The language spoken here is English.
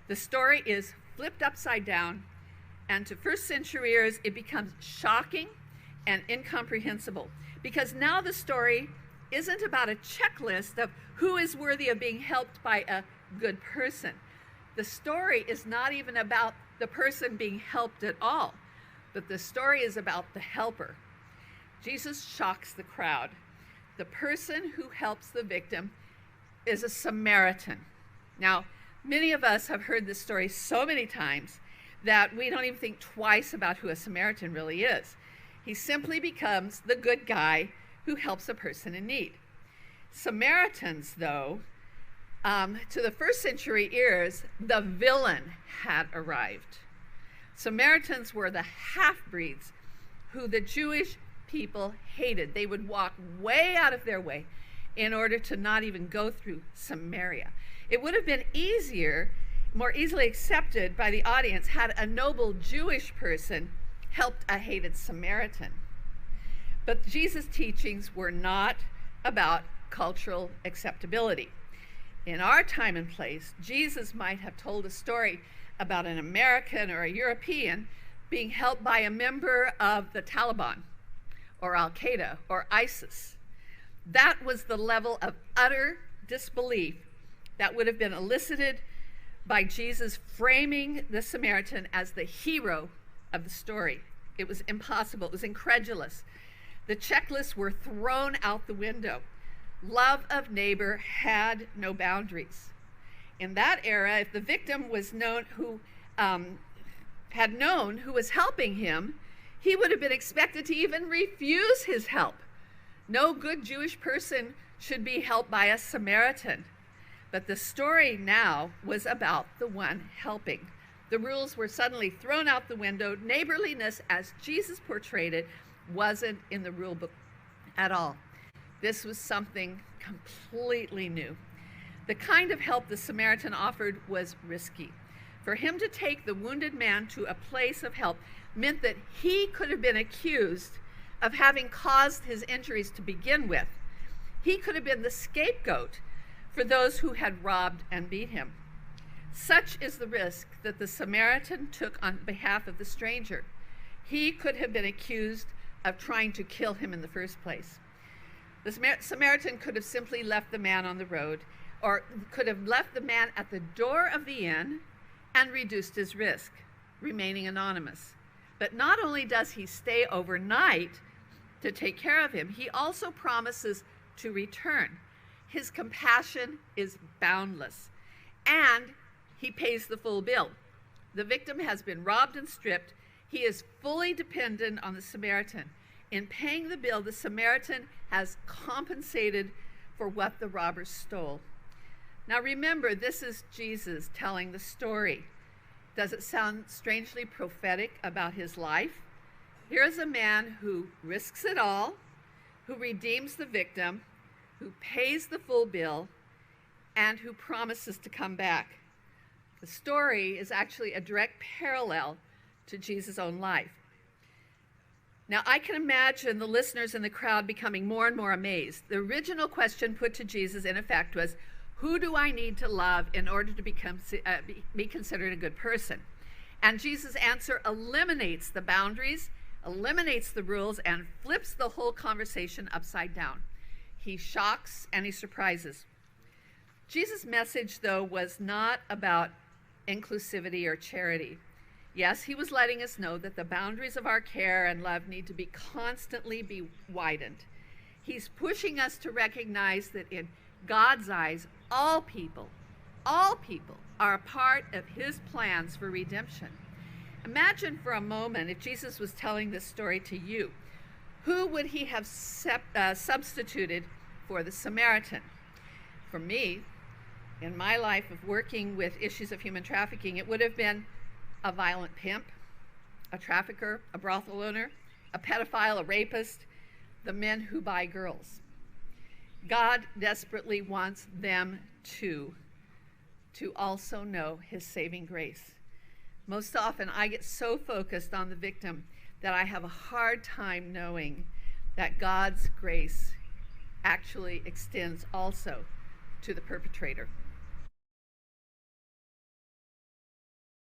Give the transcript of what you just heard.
The story is flipped upside down, and to first century ears, it becomes shocking and incomprehensible, because now the story isn't about a checklist of who is worthy of being helped by a good person. The story is not even about the person being helped at all, but the story is about the helper. Jesus shocks the crowd. The person who helps the victim is a Samaritan. Now, many of us have heard this story so many times that we don't even think twice about who a Samaritan really is. He simply becomes the good guy who helps a person in need. Samaritans, though, to the first century ears, the villain had arrived. Samaritans were the half-breeds who the Jewish people hated. They would walk way out of their way in order to not even go through Samaria. It would have been easier, more easily accepted by the audience had a noble Jewish person helped a hated Samaritan. But Jesus' teachings were not about cultural acceptability. In our time and place, Jesus might have told a story about an American or a European being helped by a member of the Taliban or Al-Qaeda or ISIS. That was the level of utter disbelief that would have been elicited by Jesus framing the Samaritan as the hero of the story. It was impossible. It was incredulous. The checklists were thrown out the window. Love of neighbor had no boundaries. In that era, if the victim was known who was helping him, he would have been expected to even refuse his help. No good Jewish person should be helped by a Samaritan. But the story now was about the one helping. The rules were suddenly thrown out the window. Neighborliness, as Jesus portrayed it, wasn't in the rule book at all. This was something completely new. The kind of help the Samaritan offered was risky. For him to take the wounded man to a place of help meant that he could have been accused of having caused his injuries to begin with. He could have been the scapegoat for those who had robbed and beat him. Such is the risk that the Samaritan took on behalf of the stranger. He could have been accused of trying to kill him in the first place. The Samaritan could have simply left the man on the road, or could have left the man at the door of the inn and reduced his risk, remaining anonymous. But not only does he stay overnight to take care of him, he also promises to return. His compassion is boundless, and he pays the full bill. The victim has been robbed and stripped. He is fully dependent on the Samaritan. In paying the bill, the Samaritan has compensated for what the robbers stole. Now remember, this is Jesus telling the story. Does it sound strangely prophetic about his life? Here is a man who risks it all, who redeems the victim, who pays the full bill, and who promises to come back. The story is actually a direct parallel to Jesus' own life. Now, I can imagine the listeners in the crowd becoming more and more amazed. The original question put to Jesus, in effect, was, who do I need to love in order to be considered a good person? And Jesus' answer eliminates the boundaries, eliminates the rules, and flips the whole conversation upside down. He shocks and he surprises. Jesus' message, though, was not about inclusivity or charity. Yes, he was letting us know that the boundaries of our care and love need to be constantly widened. He's pushing us to recognize that in God's eyes, all people are a part of his plans for redemption. Imagine for a moment if Jesus was telling this story to you. Who would he have substituted for the Samaritan? For me, in my life of working with issues of human trafficking, it would have been a violent pimp, a trafficker, a brothel owner, a pedophile, a rapist, the men who buy girls. God desperately wants them to also know his saving grace. Most often, I get so focused on the victim that I have a hard time knowing that God's grace actually extends also to the perpetrator.